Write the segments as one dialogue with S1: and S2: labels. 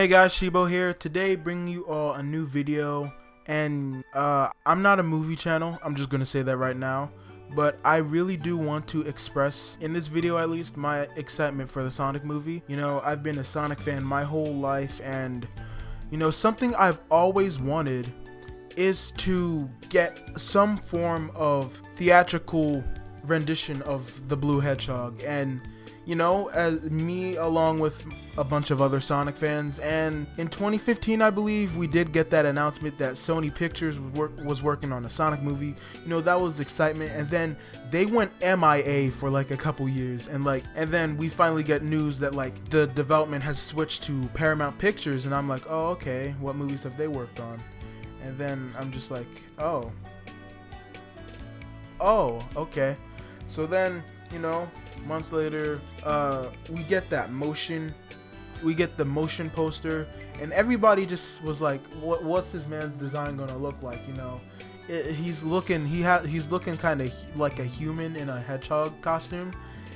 S1: Hey guys, Shibo here. Today bringing you all a new video, and I'm not a movie channel, I'm just gonna say that right now, but I really do want to express, in this video at least, my excitement for the Sonic movie. You know, I've been a Sonic fan my whole life, and you know, something I've always wanted is to get some form of theatrical rendition of the Blue Hedgehog. And you know, as me along with a bunch of other Sonic fans, and in 2015 I believe we did get that announcement that Sony Pictures was working on a Sonic movie. You know, that was excitement, and then they went MIA for like a couple years, and then we finally get news that like the development has switched to Paramount Pictures, and I'm like, oh okay, what movies have they worked on? And then I'm just like, oh okay. So then, you know, months later, we get the motion poster, and everybody just was like, what's this man's design gonna look like? You know, he's looking kind of like a human in a hedgehog costume.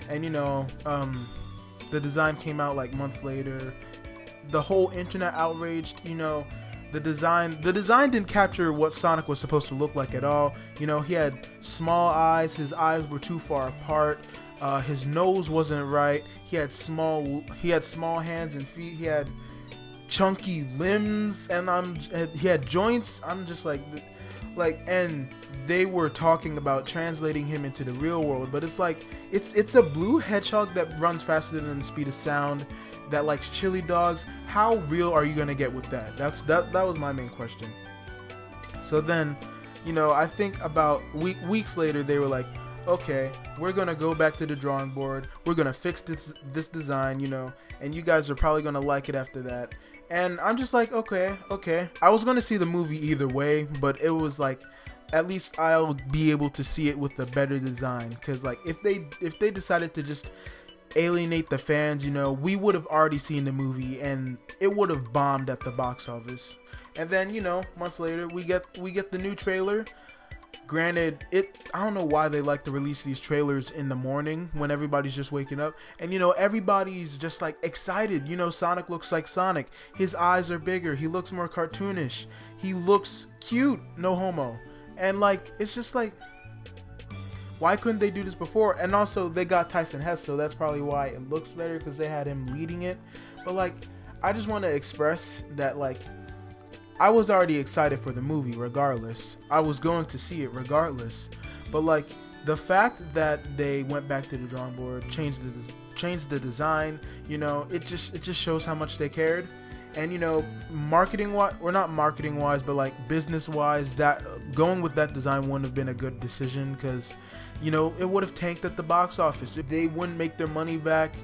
S1: And you know, the design came out like months later. The whole internet outraged. You know, the design didn't capture what Sonic was supposed to look like at all. You know, he had small eyes, his eyes were too far apart, his nose wasn't right, he had small hands and feet, he had chunky limbs, and he had joints. I'm just like, and they were talking about translating him into the real world, but it's like, it's a blue hedgehog that runs faster than the speed of sound, that likes chili dogs. How real are you gonna get with that? That was my main question. So then, you know, I think about weeks later they were like, okay, we're gonna go back to the drawing board, we're gonna fix this design, you know, and you guys are probably gonna like it after that. And I'm just like, okay. I was gonna see the movie either way, but it was like, at least I'll be able to see it with a better design, because like if they decided to just alienate the fans, you know, we would have already seen the movie and it would have bombed at the box office. And then, you know, months later we get the new trailer. Granted, I don't know why they like to release these trailers in the morning when everybody's just waking up, and you know, everybody's just like excited. You know, Sonic looks like Sonic, his eyes are bigger, he looks more cartoonish, he looks cute, no homo. And like, it's just like, why couldn't they do this before? And also, they got Tyson Hess, so that's probably why it looks better, because they had him leading it. But like, I just want to express that like, I was already excited for the movie regardless. I was going to see it regardless. But like, the fact that they went back to the drawing board, changed the design, you know, it just shows how much they cared. And you know, not marketing wise, but like business wise, that going with that design wouldn't have been a good decision, because you know, it would have tanked at the box office. If they wouldn't make their money back,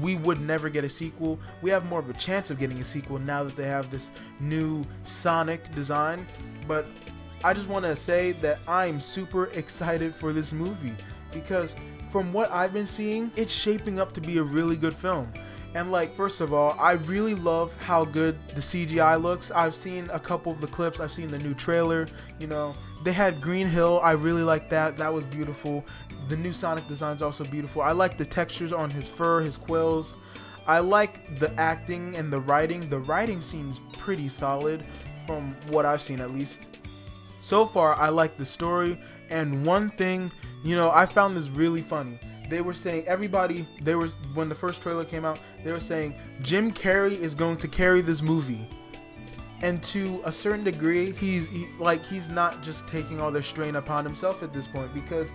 S1: we would never get a sequel. We have more of a chance of getting a sequel now that they have this new Sonic design. But I just want to say that I'm super excited for this movie, because from what I've been seeing, it's shaping up to be a really good film. And like, first of all, I really love how good the CGI looks. I've seen a couple of the clips, I've seen the new trailer, you know, they had Green Hill, I really like that was beautiful. The new Sonic design's also beautiful. I like the textures on his fur, his quills. I like the acting and the writing seems pretty solid from what I've seen, at least. So far, I like the story, and one thing, you know, I found this really funny. They were saying, when the first trailer came out, they were saying Jim Carrey is going to carry this movie. And to a certain degree, he's not just taking all their strain upon himself at this point, because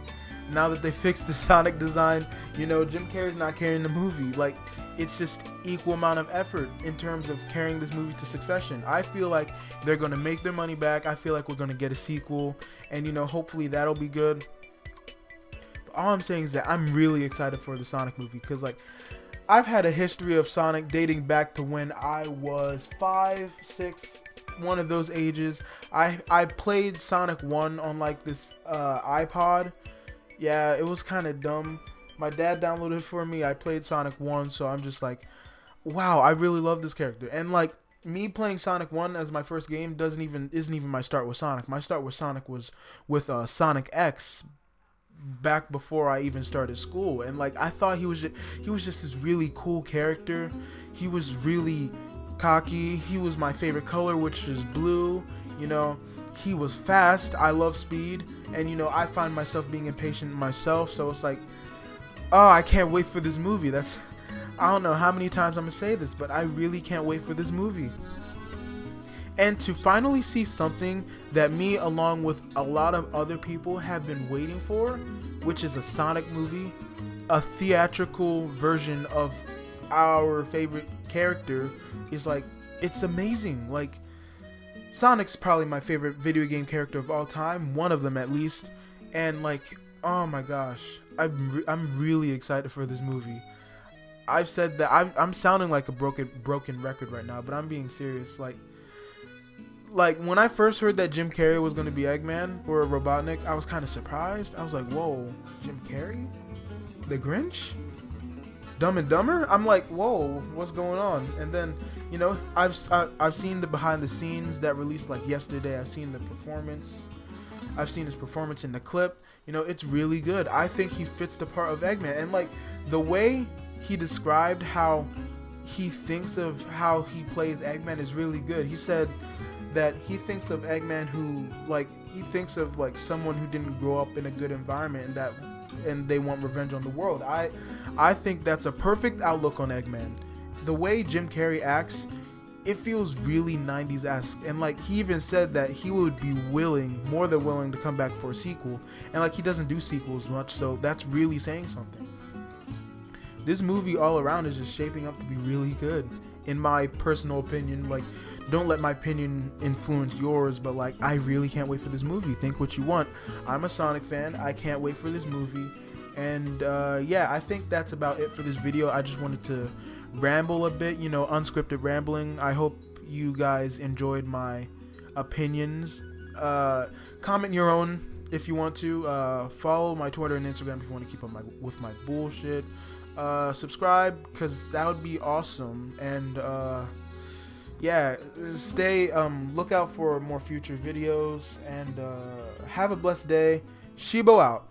S1: now that they fixed the Sonic design, you know, Jim Carrey's not carrying the movie. Like, it's just equal amount of effort in terms of carrying this movie to succession. I feel like they're going to make their money back. I feel like we're going to get a sequel, and you know, hopefully that'll be good. All I'm saying is that I'm really excited for the Sonic movie, because like, I've had a history of Sonic dating back to when I was 5, 6, one of those ages. I played Sonic 1 on like this iPod. Yeah, it was kind of dumb. My dad downloaded it for me. I played Sonic 1, so I'm just like, wow, I really love this character. And like, me playing Sonic 1 as my first game isn't even my start with Sonic. My start with Sonic was with Sonic X, back before I even started school. And like, I thought he was just this really cool character. He was really cocky. He was my favorite color, which is blue. You know, he was fast. I love speed, and you know, I find myself being impatient myself. So it's like, oh, I can't wait for this movie. I don't know how many times I'm gonna say this, but I really can't wait for this movie. And to finally see something that me, along with a lot of other people, have been waiting for, which is a Sonic movie, a theatrical version of our favorite character, is like, it's amazing. Like, Sonic's probably my favorite video game character of all time, one of them at least, and like, oh my gosh, I'm really excited for this movie. I've said that I'm sounding like a broken record right now, but I'm being serious. Like when I first heard that Jim Carrey was gonna be Eggman or Robotnik, I was kind of surprised. I was like, whoa, Jim Carrey, the Grinch, Dumb and Dumber. I'm like, whoa, what's going on? And then, you know, I've seen the behind the scenes that released like yesterday. I've seen the performance. I've seen his performance in the clip. You know, it's really good. I think he fits the part of Eggman, and like the way he described how he thinks of how he plays Eggman is really good. He said that he thinks of Eggman he thinks of like someone who didn't grow up in a good environment, and they want revenge on the world. I think that's a perfect outlook on Eggman. The way Jim Carrey acts, it feels really 90s-esque, and like he even said that he would be more than willing to come back for a sequel, and like he doesn't do sequels much, so that's really saying something. This movie all around is just shaping up to be really good, in my personal opinion. Like, don't let my opinion influence yours, but like, I really can't wait for this movie. Think what you want. I'm a Sonic fan. I can't wait for this movie. And yeah, I think that's about it for this video. I just wanted to ramble a bit, you know, unscripted rambling. I hope you guys enjoyed my opinions. Comment your own if you want to. Follow my Twitter and Instagram if you want to keep up with my bullshit. Subscribe, because that would be awesome. And yeah, look out for more future videos, and have a blessed day. Shibo out.